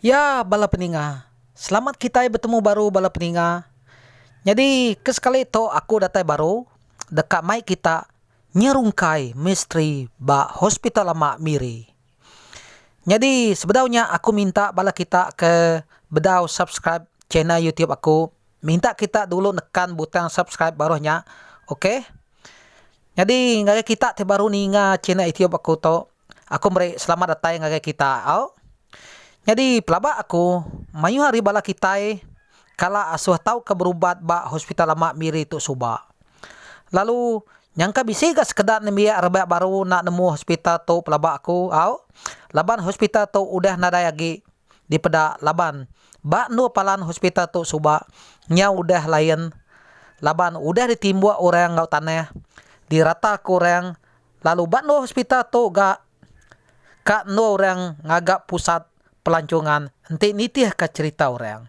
Ya, bala peninga. Selamat kita bertemu baru bala peninga. Jadi, kesekali itu aku datai baru dekat mai kita nyerungkai misteri ba hospital lama Miri. Jadi, sebenarnya aku minta bala kita ke bedau subscribe channel YouTube aku. Minta kita dulu nekan butang subscribe barunya. Oke? Jadi, ngaya kita te baru ninga channel YouTube aku to. Aku beri selamat datang ngaya kita. Jadi pelabak aku mayu hari bala kita kala asuh tahu ke berubat ba hospital lama Miri tu suba. Lalu nyangka bisi ga sekedar nembia rebak baru nak nemu hospital tu pelabak aku laban hospital tu udah nada lagi di peda laban ba nu palan hospital tu suba nya udah lain laban udah ditimbua orang ngau tanah dirata ke orang lalu ba nu hospital tu ga kak nu orang ngagak pusat pelancongan enti nitih ke cerita orang.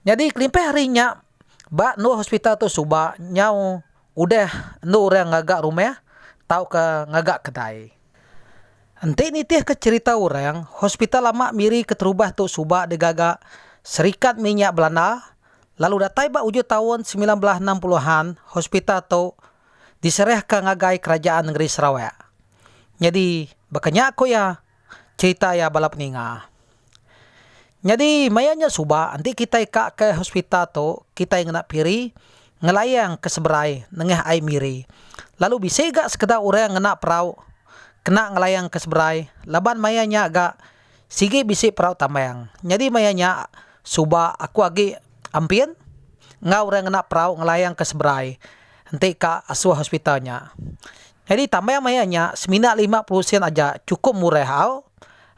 Jadi kelimpai harinya ba nu hospital tu suba nyau udah nu orang ngagak rumah tau ke ngagak kedai. Enti nitih ke cerita orang hospital lama Miri keterubah tu suba degaga Serikat Minyak Belanda lalu datai ba uju tahun 1960-an hospital tu diserah ke ngagai kerajaan negeri Sarawak. Jadi bakanya aku ya cerita ya bala peninga. Jadi mayanya suba nanti kita ika ke hospital tu kita yang nak piri ngelayang ke seberai nengah ai Miri. Lalu bisa gak sekedar orang yang nak perau kena ngelayang ke seberai laban mayanya gak sige bisi perau tambayang. Jadi mayanya suba aku agi ampien ngau orang yang nak perau ngelayang ke seberai nanti ka asuh hospitalnya. Jadi tambah mayanya semina 50 sen aja cukup murah.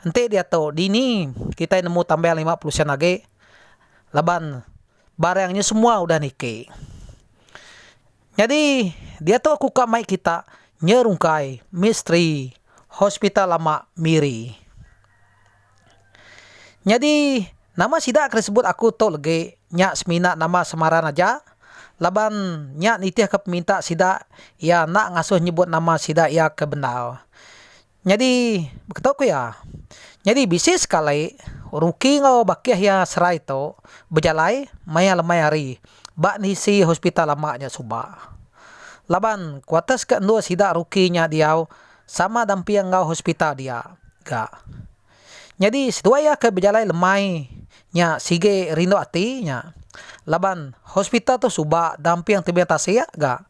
Nanti dia tahu dini kita nemu tambah 50 sen lagi. Laban barangnya semua udah nike. Jadi dia tahu aku kamai kita nyerungkai misteri hospital lama Miri. Jadi nama sidak disebut aku tahu lagi nyak semina nama samaran aja. Laban nyak nitih ke peminta sida ya nak ngasuh nyebut nama sida ya ke benar. Jadi betul ku ya. Jadi bisnis sekali ruki ngau bakih ya serai to berjalai maya lemai hari bak nisi hospital lamanya suba. Laban kuatas ke endo sida rukinya diau sama dampi ngau hospital dia ga. Jadi sedua ya ke berjalai lemai nya sige rindo atinya. Laban hospital tu suba dampi yang tebia tasya ga.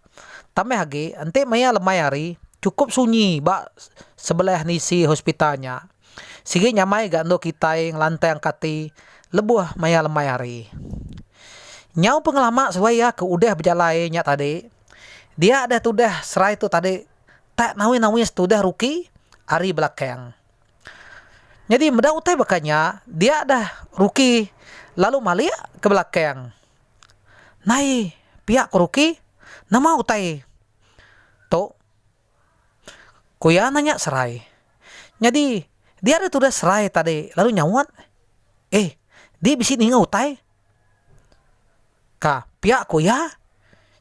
Tamai hagi ante maya lemai hari cukup sunyi ba sebelah nisi hospitalnya. Sige nyamai ga ndo kita yang lantai angkati lebuh maya lemai hari. Nyau pengelama suaya ke udah berjalai nya tadi. Dia ada tudah serai tu tadi tak nawi-nawi sudah ruki hari belakang. Jadi mudah utai bakanya dia ada ruki lalu malia ke belakang. Nai pihak ruki nama utai. To kuya nanya serai. Jadi dia ada tudah serai tadi lalu nyawat. Dia bisi ninga utai. Ka pihak kuya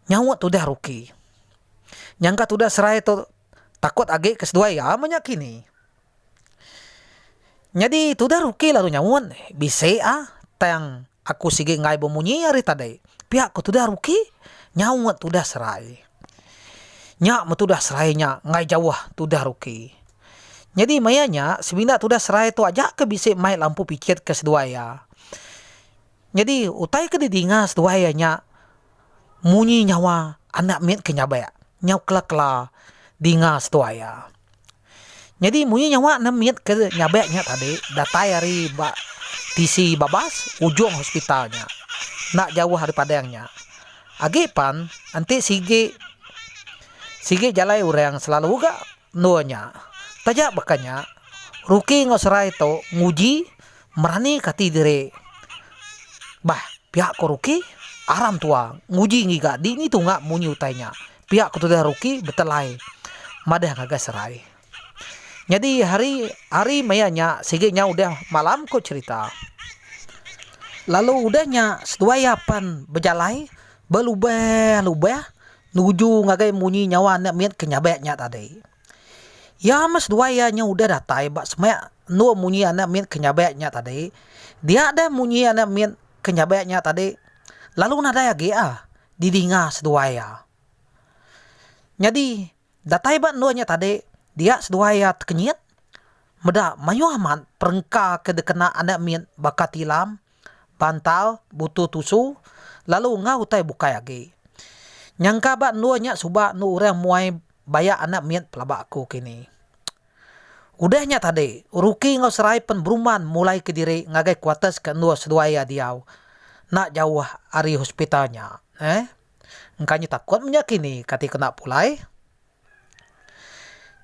nyawat tudah ruki. Nyangka tudah serai tu takut age kesedua ya banyak kini. Jadi tudah ruki lalu nyawat bisa tang aku sige ngai bemunyi hari tadi. Pihak ku tudah ruki nyawat tudah serai. Nyak mu tudah serainya ngai jauh tudah ruki. Jadi mayanya sebina tudah serai tu aja ke bisa mai lampu pikir ke sedua ya. Jadi utai ke didinga sedua ya nya munyi nyawa anak miet ke nyabaya. Nyau kela-kela dinga sedua ya. Jadi munyi nyawa anak miet ke nyabaya nya tadi datai hari ba tisi babas ujung hospitalnya. Nak jauh daripada yangnya. Agipan nanti sige jalai orang selalu gak nuanya. Tajak bakanya ruki ngoserai to nguji merani kati dire. Bah pihak ko ruki aram tua nguji ngiga di ini tu ngak munyi utainya. Pihak ko tudah ruki betelai madah kagak serai. Jadi hari mayanya sige nya udah malam ko cerita. Lalu udahnya seduayapan berjalai belubah nuju ngagai munyi nyawa nak miet kenyabeknya tadi. Ya mas duayanya udah datai bak semak nu munyi anak miet kenyabeknya tadi. Dia ada munyi anak mian kenyabanya tadi. Lalu nada ya gea didinga seduaya. Jadi datai ba nuanya tadi dia seduaya kenyit. Meda mayu aman perengka kedekena anak mian bakatilam bantal butuh tusu lalu ngau tai bukai agi. Nyangka ba nuanya suba nu urang muai baya anak mian pelaba aku kini. Udahnya tadi, ruki ngau serai penberuman mulai ke diri ngagai kuatas ke nua seduaya diau. Nak jauh ari hospitalnya. Engkanya takut menyakini kati kena pulai.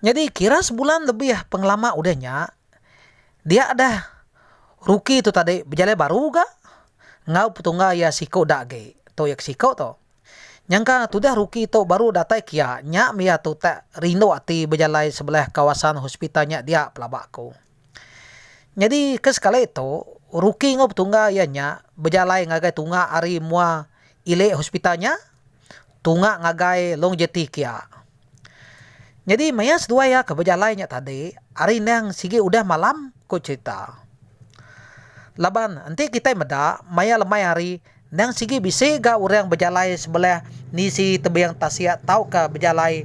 Jadi kira sebulan lebih ya pengelama udahnya. Dia ada ruki itu tadi berjalan baru ga? Ngau petungga ya siko dage. To yak siko to. Nyangka tu dah ruki itu baru datai kia nya mia tu tak rindo ati berjalai sebelah kawasan hospitalnya dia pelabakku. Jadi ke sekali itu ruki ngop tungga ya nya berjalai ngagai tunga ari mua ile hospitalnya tunga ngagai long jeti kia. Jadi maya sedua ya ke berjalainya tadi ari nang sigi udah malam ko cerita. Laban nanti kita meda maya lemai hari nang sigi bisi ga orang berjalai sebelah nisi tebiang tasia tahu ke berjalai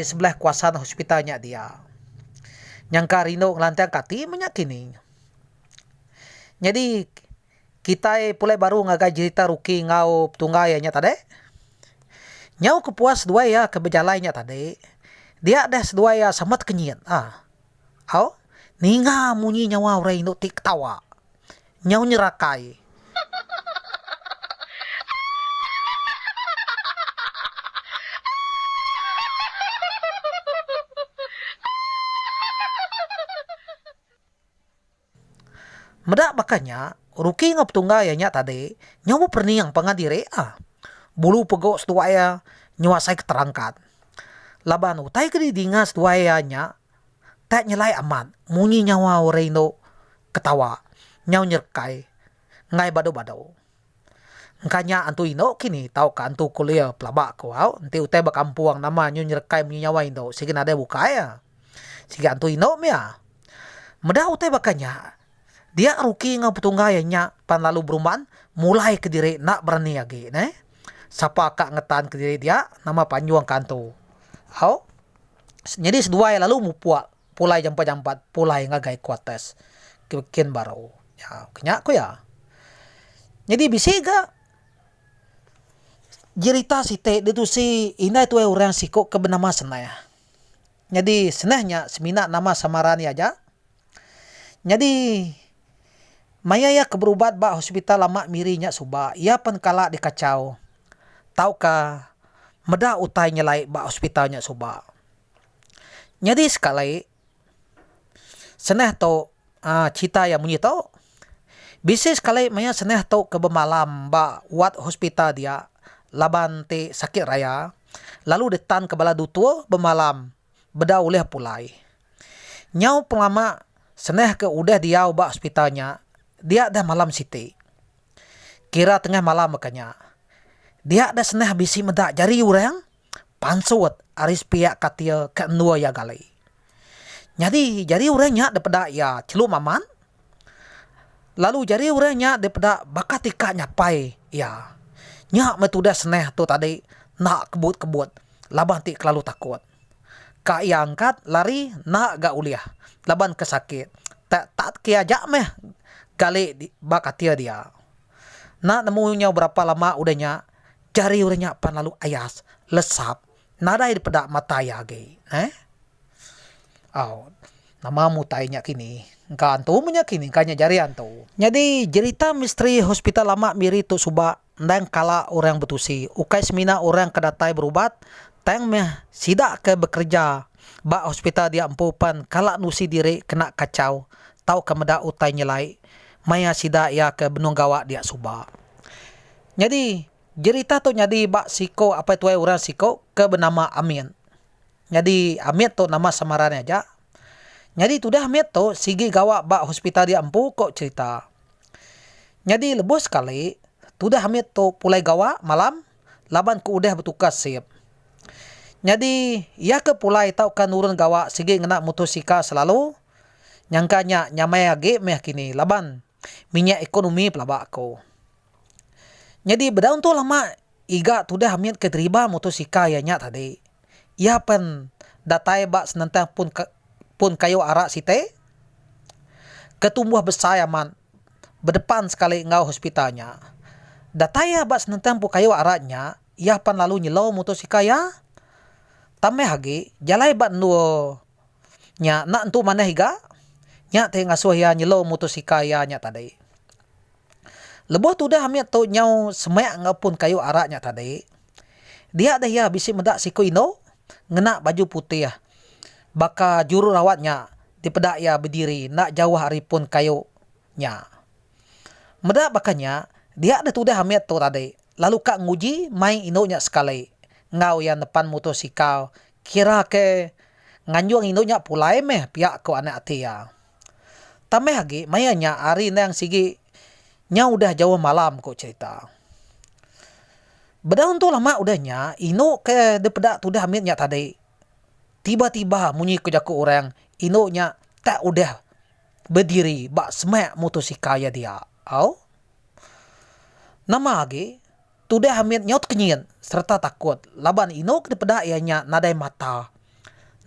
sebelah kuasaan hospitalnya dia. Nyangka rino ngelantang kati menyakini. Jadi kita pulai baru ngagai cerita ruki ngau tunggayanya tadi. Nyau kepuas dua ya ke berjalainya tadi. Dia ada sedua ya samat kenyian. Ninga munyi nyawa orang itu tik tawa. Nyau nyerakai. Medak makanya ruki ngop tunggayanya tadi nyawa perniang pengadire bulu pegok seduaya nyuasai keterangkat. Laban utai kedidingas duayanya tak nyelai aman munyi nyawa reino ketawa nyau nyerkai ngai bado-bado. Engkanya antu ino kini tau ka antu kuliah pelabak ko nanti utai bakampuang nama nyu nyerkai munyi nyawa ino sige nade bukaya sige antu ino mia meda utai bakanya dia ruki ngau petunggayanya pan lalu beruman mulai ke diri nak berani lagi sapa kak ngetan ke diri dia nama panjuang kanto. Jadi sedua lalu mupuak pulai jampat pulai ngagai kuates kebikin baru ya kenyak ko ya. Jadi bisiga jerita si te itu si ina itu orang siko ke benama senaya. Jadi senahnya semina nama samarani aja. Jadi maya ya keberubat ba hospital lama mirinya suba ia penkala dikacau. Tau ka meda utai nyelai ba hospitalnya suba. Jadi sekali senah to cita yang munyi to. Bisnis sekali maya senah to ke bemalam ba wat hospital dia laban te sakit raya. Lalu detan ke bala dutua bemalam beda uleh pulai. Nyau pelama senah ke udah dia ba hospitalnya. Dia dah malam siti. Kira tengah malam makanya. Dia dah senah bisi medak jari orang. Pansuat aris pihak katia ke nua ya gali. Jadi jari orangnya daripada ya celuk maman. Lalu jari orangnya daripada bakat tika nyapai ya. Nyak metudah senah tu tadi nak kebut-kebut. Laban ti kelalu takut. Kak ia angkat lari nak gak uliah. Laban kesakit. Tak kiajak meh. Gali bakatia dia. Nak nemunya berapa lama udahnya. Jari udahnya pan lalu ayas. Lesap. Nada daripada mata ya ge. Nama mutainya kini. Kantu punya kini. Kanya jari antu. Jadi cerita misteri hospital lama miri tu suba. Ndang kala orang betusi. Ukai semina orang kedatai berubat. Tang meh sidak ke bekerja. Ba hospital dia empupan. Kala nusi diri kena kacau. Tau kemeda utai nyelai. Maya sida ya ke benung gawa dia suba. Jadi cerita tu jadi bak siko apa itu orang siko ke bernama Amin. Jadi Amin tu nama samarannya aja. Jadi tu dah Amin tu sigi gawa bak hospital dia empu kok cerita. Jadi lebih sekali tu dah Amin tu pulai gawa malam laban ku udah bertukar sip. Jadi ia ke pulai tau kan urun gawa sigi ngena motosikal selalu. nyangkanya nyamai age meh kini laban minyak ekonomi pelaba ko. Jadi bedaun tu lama iga tu dah hamiat keteriba motosika ya nya tadi. Ia pen datai bak senantang pun kayu arak site ketumbuh besar aman berdepan sekali ngau hospitalnya. Dataya bak senantang pun kayu araknya ia pan lalu nyelau motosika ya. Tame hagi jalai bat nuo nya nak entu mana higa nya te ngasuh ya nyelo motosika ya nya tadi. Lebo tu dah hamiat to nyau semak ngapun kayu araknya tadi. Dia dah ya bisi medak siko ino ngena baju putih ya. Baka juru rawatnya dipedak ya berdiri nak jauh hari pun kayu nya. Medak bakanya dia dah tu dah hamiat to tadi. Lalu kak nguji main ino nya sekali. Ngau yang depan motosikal kira ke nganjuang inonya pulai meh pihak ko anak atia. Tameh lagi mayanya hari nang sigi nya udah jauh malam ko cerita. Bedaun tu lama udahnya ino ke depedak tu dah amitnya tadi. Tiba-tiba munyi ke jaku orang inonya tak udah berdiri bak semak motosikal ya dia. Au? Nama lagi tu dah amit nyaut kenyin serta takut laban ino ke depedak ianya nadai mata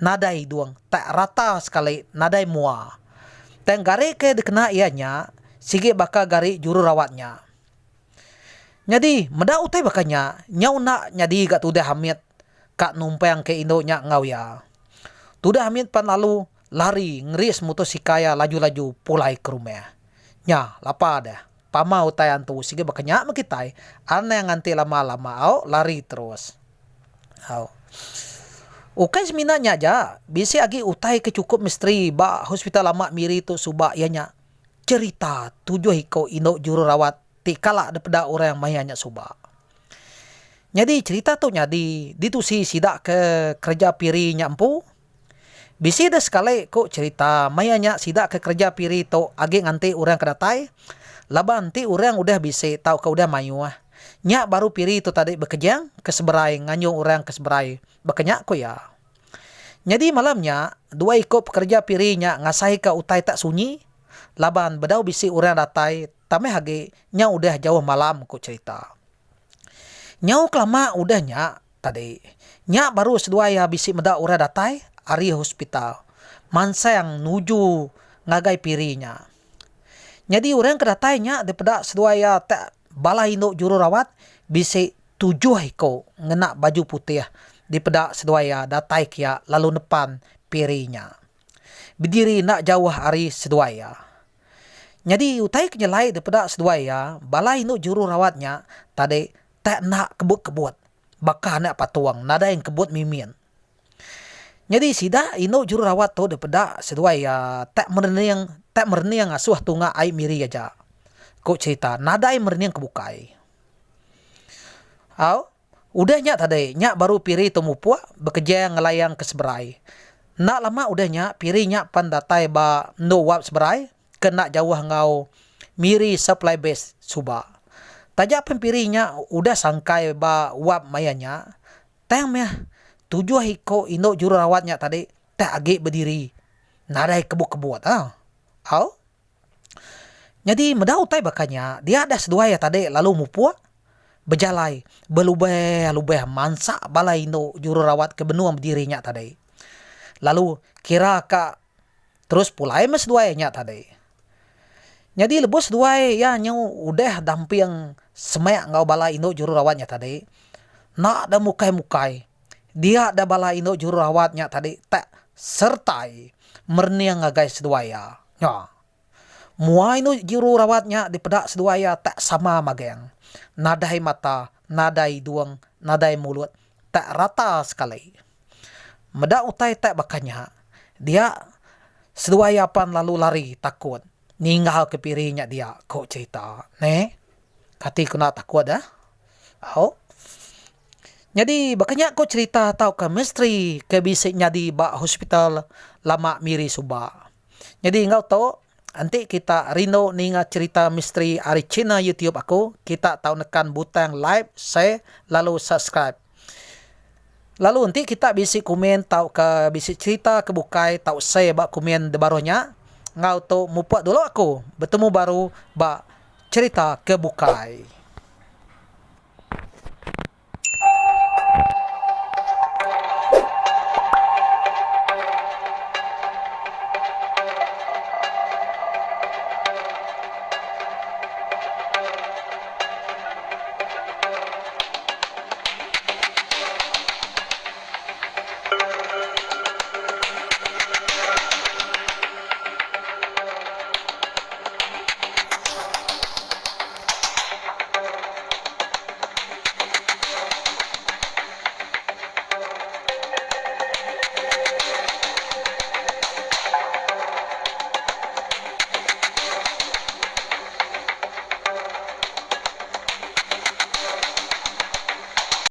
nadai duang tak rata sekali nadai mua dan gari ke dikena ianya sige baka gari juru rawatnya. Jadi meda utai bakanya nyau nak nyadi kat tu dah amit kak numpang ke ino nya ngau ya. Tu dah amit pan lalu lari ngeris motosikaya laju-laju pulai ke rumah. Nya lapa dah. Pama utai antu sige bakanya makitai ana yang nganti lama-lama au lari terus. Au. Ukai seminanya aja bisi agi utai ke cukup misteri ba hospital lama miri tu suba ianya cerita tujuh hiko ino juru rawat tikala ada peda orang yang mayanya suba. Jadi cerita tu nyadi ditusi sidak ke kerja piri nyampu. Bisi dah sekali kok cerita mayanya sidak ke kerja piri tu agi nganti orang kedatai. Laban ti orang udah bisa tahu kau udah mayu ah. Nya baru piri itu tadi bekejang keseberai nganyung orang keseberai bekenyak ko ya. Jadi malamnya dua ikut pekerja pirinya ngasai ke utai tak sunyi. Laban bedau bisi orang datai tameh hage nya udah jauh malam ko cerita. Nyau kelama udahnya tadi. Nya baru sedua ya bisi meda orang datai ari hospital. Mansa yang nuju ngagai pirinya. Jadi orang kedatainya daripada seduaya tak balai induk juru rawat bisa 7 hiko ngena baju putih daripada seduaya datai kia lalu depan pirinya. Berdiri nak jauh hari seduaya. Jadi utai kenyalai daripada seduaya balai induk juru rawatnya tadi tak nak kebut-kebut. Bakal nak patuang nada yang kebut mimin. Jadi sida induk juru rawat tu daripada seduaya tak merniang asuh tunga ai miri aja. Kok cerita nada ai merniang kebukai. Au, udahnya tadi nya baru piri temu puak bekerja ngelayang ke seberai. Nak lama udahnya pirinya pandatai ba no wap seberai kena jauh ngau miri supply base suba. Tajak pempirinya udah sangkai ba wap mayanya. Tang meh 7 hiko induk juru rawatnya tadi tak agi berdiri. Nadai kebut-kebut Au? Jadi medau tai bakanya dia ada sedua ya tadi lalu mupua berjalai belubeh mansa balai induk juru rawat ke benua berdirinya tadi. Lalu kira kak terus pulai mes dua nya tadi. Jadi lebus dua ya nyau udah damping semak ngau balai induk juru rawatnya tadi. Nak ada mukai-mukai. Dia ada balai induk juru rawatnya tadi tak sertai merniang ngagai seduaya. Ya. Mua inu juru rawatnya di pedak seduaya tak sama mageng. Nadai mata, nadai duang, nadai mulut tak rata sekali. Medak utai tak bakanya. Dia seduaya pan lalu lari takut. Ninggal ke pirinya dia. Kok cerita. Kati kena takut dah. Oh. Jadi bakanya kok cerita tahu ke misteri ke bisiknya di bak hospital lama miri suba. Jadi engkau tahu nanti kita rino ninga cerita misteri ari Cina YouTube aku. Kita tahu nekan butang like, share, lalu subscribe. Lalu nanti kita bisa komen tahu ke bisa cerita ke bukai tahu saya bak komen de barunya. ngau to mupuak dulu aku. Bertemu baru ba cerita ke Bukai.